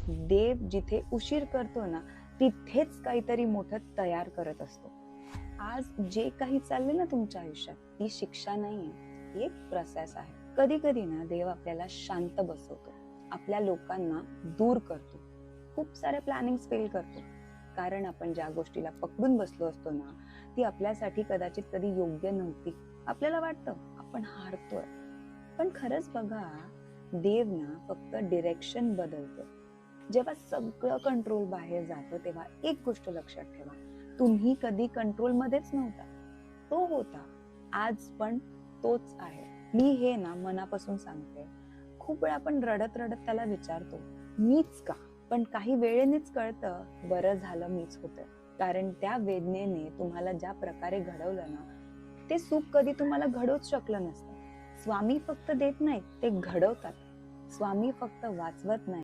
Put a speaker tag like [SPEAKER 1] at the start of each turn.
[SPEAKER 1] देव जिथे उशीर करतो ना, तिथेच काहीतरी मोठं तयार करत असतो. आज जे काही चाललंय ना तुमच्या आयुष्यात, ती शिक्षा नाहीये, ती एक प्रोसेस आहे. कधी कधी ना देव आपल्याला शांत बसवतो, आपल्या लोकांना दूर करतो, खूप सारे प्लॅनिंग फेल करतो. कारण आपण ज्या गोष्टीला पकडून बसलो असतो ना, ती आपल्यासाठी कदाचित कधी योग्य नव्हती. आपल्याला वाटतं आपण हारतोय, पण खरंच बघा, देव ना फक्त डिरेक्शन बदलतो. जेव्हा सगळं कंट्रोल बाहेर जातं तेव्हा एक गोष्ट लक्षात ठेवा, तुम्ही कधी कंट्रोल मध्येच नव्हता, तो होता. आज पण तोच आहे. मी हे ना मनापासून सांगते. खूप वेळा आपण रडत रडत त्याला विचारतो, मीच का? पण काही वेळेनेच कळतं, बरं झालं मीच होते. कारण त्या वेदनेने तुम्हाला ज्या प्रकारे घडवलं ना, ते सुख कधी तुम्हाला घडवूच शकलं नसतं. स्वामी फक्त देत नाहीत, ते घडवतात. स्वामी फक्त वाचवत नाही,